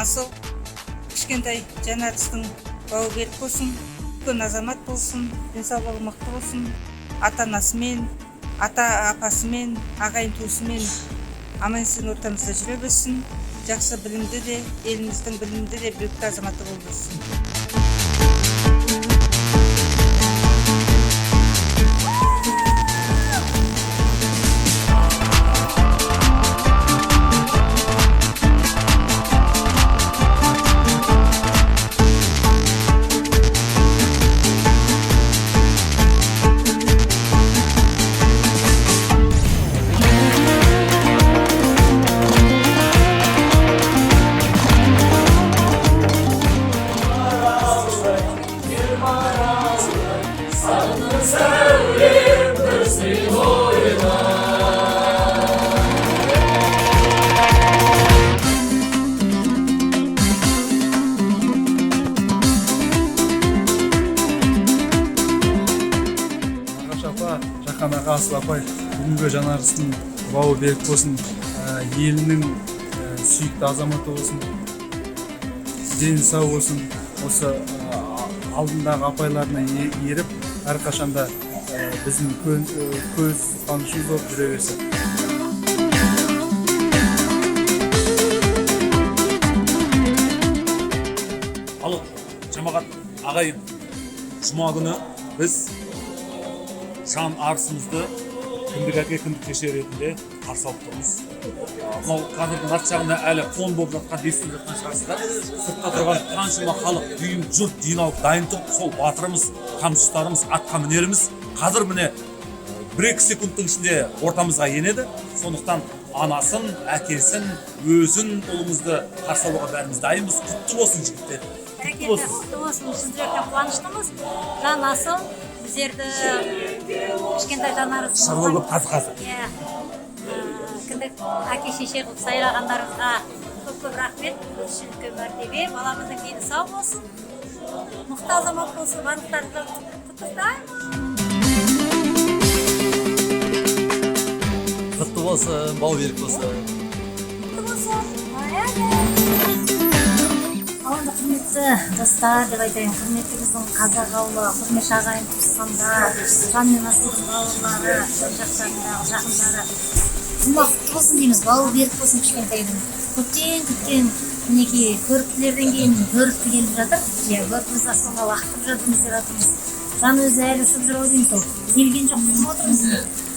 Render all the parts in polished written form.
асыл. Кішкентай Жанарыстың бауы берік болсын, үлкен азамат болсын, денсаулығы мықты болсын, ата-анасымен, ата-апасымен, ағайын туысымен аман-есен ортамызда жүре берсін. Жақсы білімді де, еліміздің білімді де білікті азаматы болып өссін. Жақанаға асылапай, бүгінгі Жанарыстың бауы берік болсын, елінің сүйікті азаматы болсын, дені сау болсын, осы алдындағы апайларына еріп, әрқашанда біздің көз қанышымыз болып жүре берсін. Ал жамағат ағайын, жұма күні біз жан арысымызды кіндік әке кіндік шеше ретінде қарсы алып тұрмыз. Мынау кадрдың арт жағында әлі фон болып жатқан, естіліп жатқан шығарсыздар. Сыртта тұрған қаншама халық, дүйім жұрт жиналып дайын тұр. Сол батырымыз, қамшыстарымыз, атқа мінеріміз қазір міне 1-2 секундтың ішінде ортамызға енеді. Сондықтан анасын, әкесін, өзін, ұлымызды қарсы алуға бәріміз дайынбыз. Құтты болсын жігіттер. Құтты болсын. Құтты болсын. Жүректен қуаныштымыз. Жан асыл. Біздерді кішкентай Жанарыс шаруа көп қазір. Кіндік әке шеше қылып сайрағандарыңызға көп рахмет. Біз үшін үлкен мәртебе. Баламыздың дені сау болсын. Мықты азамат болсын. Барлықтарыңызды құттықтаймын. Құтты болсын, бауы берік болсын. Құтты болсын. Алында құрметті достар деп айтайын, құрметті біздің қазақ ауылы, құрметті ағайын туысқандар, жан мен асылдың бауырлары, жан-жақтарындағы жақындары. Жұмақ құтты болсын дейміз, бауы берік болсын кішкентайдың. Көптен күткен мінекей көріктілерден кейін көрікті келіп жатыр. Көріктіміз асылға лақтып жатырмыз деп жатырмыз. Жан өзі әлі ұшып жүр дейміз ол. Келген жоқ күтіп отырмыз.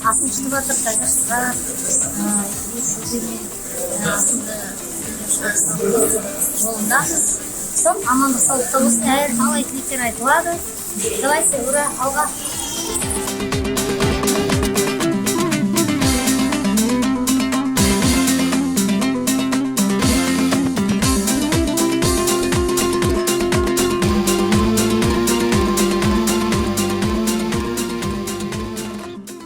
Асыл жүріп жатыр, қазірсізға асылды жолындамыз. Сол амандық саулықта болсын, әлі талай тілектер айтылады. Давайте, ура, алға!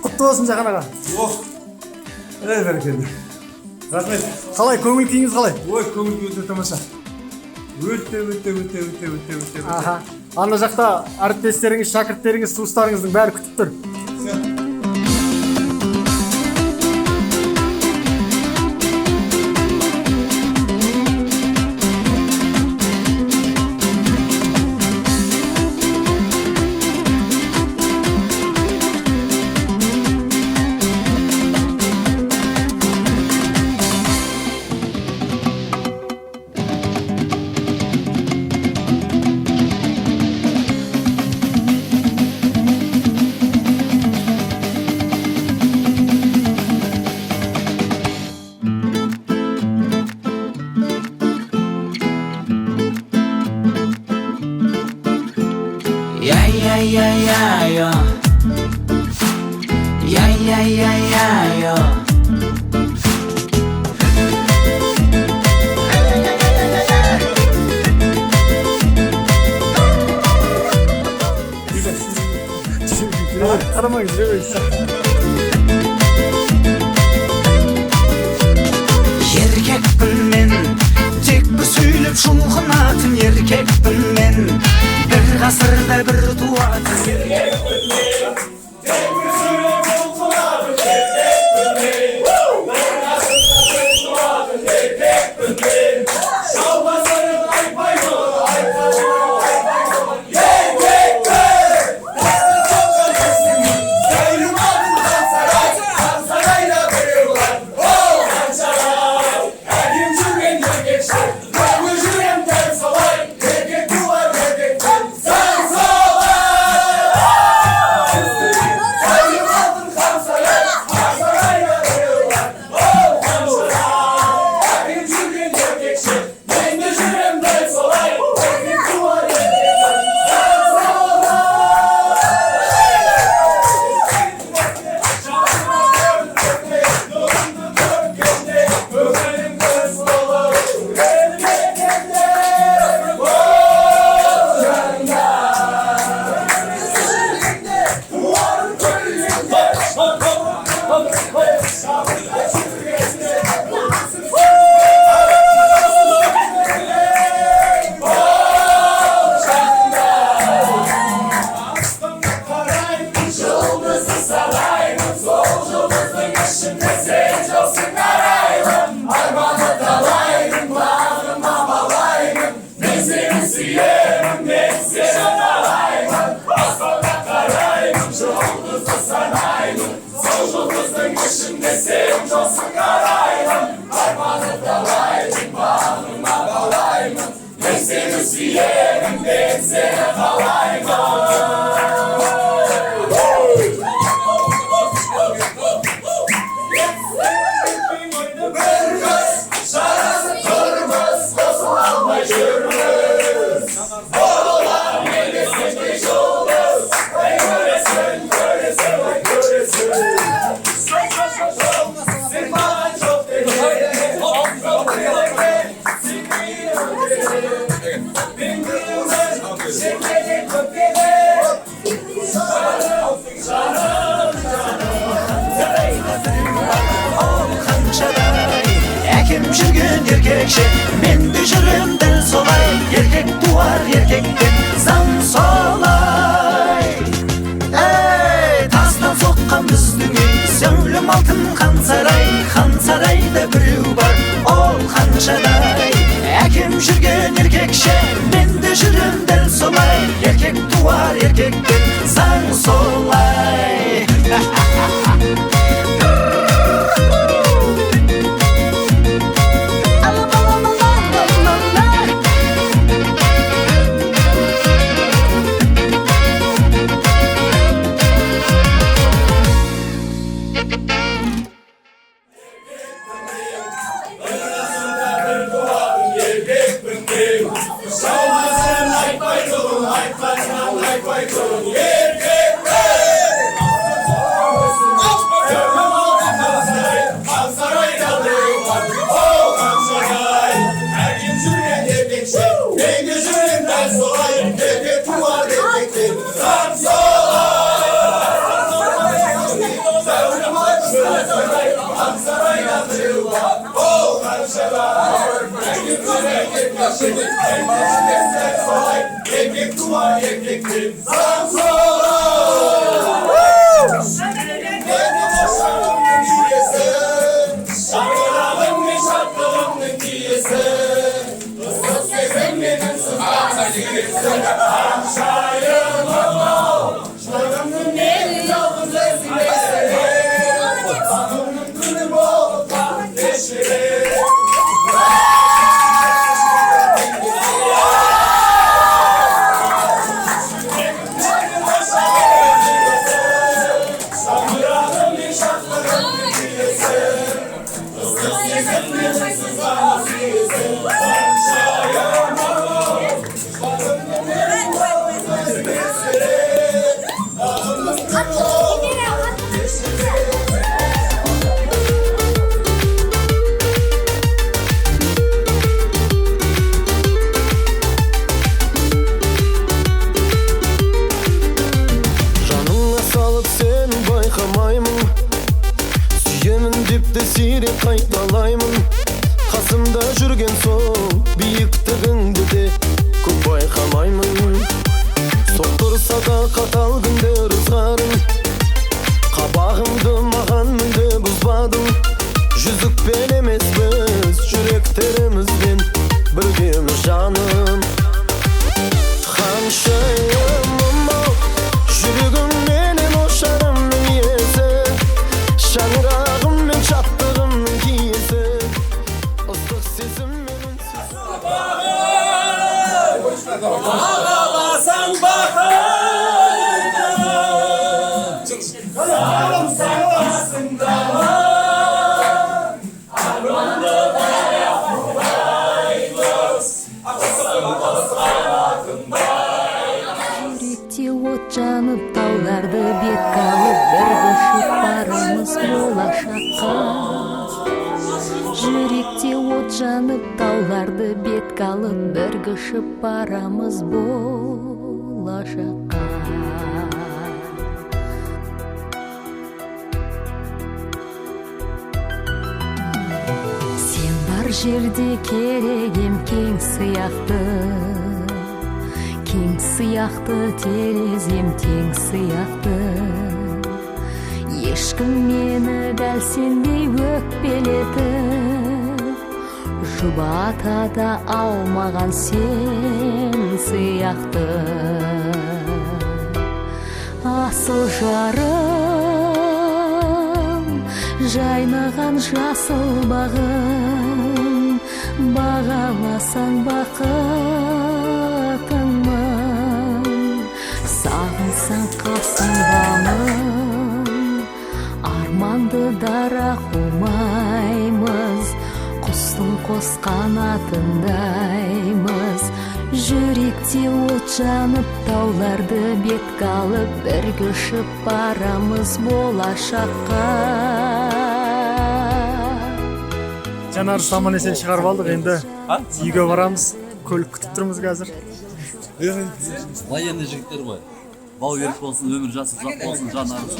Құтты болсын Жақанаға. Бәрекелді. Рахмет. Қалай, көңіл күйіңіз қалай? Ой, көңіл күй өте тамаша. Өте. Аха. Ана жақта әріптестеріңіз, шәкірттеріңіз, туыстарыңыздың бәрі күтіп тұр. Қарамаңыз, жебейсіз. Еркекпін мен, тек бір сөйлеп шұлғынатын еркекпін мен, бір ғасырда бір туатын еркекпін мен, тек бір сөйлеп шұлғынатын еркекпін мен, бір ғасырда бір туатын еркекпін мен, шалбаса Әкем жүрген еркекше, мен де жүрем дәл солай. Еркек туар еркектен, заң солай. Ей, тастан соққан біздің үй, сәулем алтын хан сарайда біреу бар, ол ханшадай. Әкем жүрген еркекше, мен де жүрем дәл солай. Еркек туар еркектен, заң солай. Жүректе от жанып, тауларды бетке алып, бірге ұшып барамыз болашаққа. Сен бар жерде керегем кең сияқты, терезем тең сияқты. Ешкім мені дәл сендей өкпелетіп, жұбата да алмаған сен сияқты. Асыл жарым, жайнаған жасыл бағым, бағаласаң бақытыңмын, сағынсаң қасыңдамын. Арманды дара қумаймыз, құстың қос қанатындаймыз. Жүректе от жанып, тауларды бетке алып, бірге ұшып барамыз болашаққа. Жанарыс аман есен шығарып алдық, енді үйге барамыз. Көлік күтіп тұрмыз қазір. Военный жігіттер ғой. Бау берік болсын, өмір жасы ұзақ болсын, Жанарыс.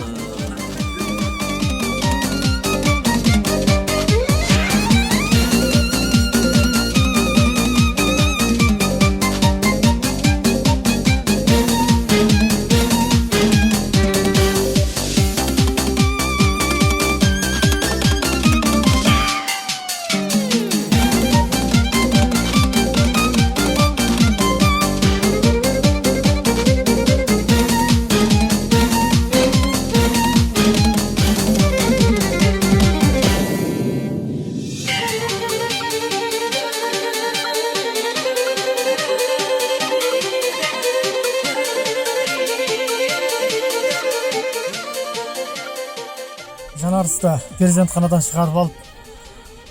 Жанарысты Пезентханадан шығарып алып,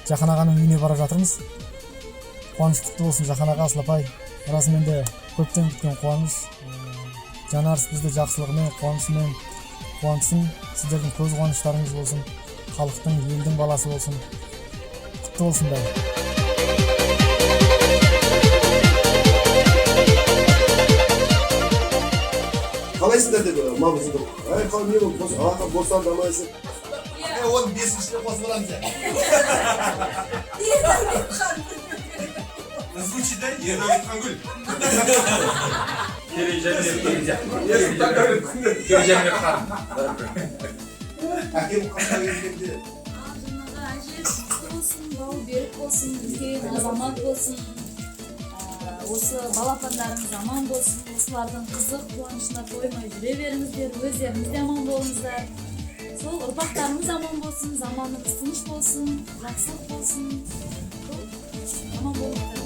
Жақан ағаның үйіне бара жатырмыз. Қуаныш құтты болсын Жақан аға, Асылапай. Расымен де көптен күткен қуаныш. Жанарыс бізді жақсылығымен, қуанышымен қуантсын. Сіздердің көз қуаныштарыңыз болсын. Халықтың, елдің баласы болсын. Құтты болсын бәрі. Қалайсыңдар деп мамызды. Қал не болды? Аға бостан дамайсың. Оның бесіншісіне қосып аламыз я. Звучит, да? Ердәулет Хангүл. Кережәнбек хан. Әкем қасына келгенде. Әже болсын, бау берік болсын, үлкен азамат болсын. Осы балапандарыңыз аман болсын, осылардың қызық қуанышына тоймай жүре беріңіздер, өздеріңіз де аман болыңыздар. Сол ұрпақтарымыз аман болсын, заманымыз тыныш болсын, жақсылық болсын. Аман болыңыздар.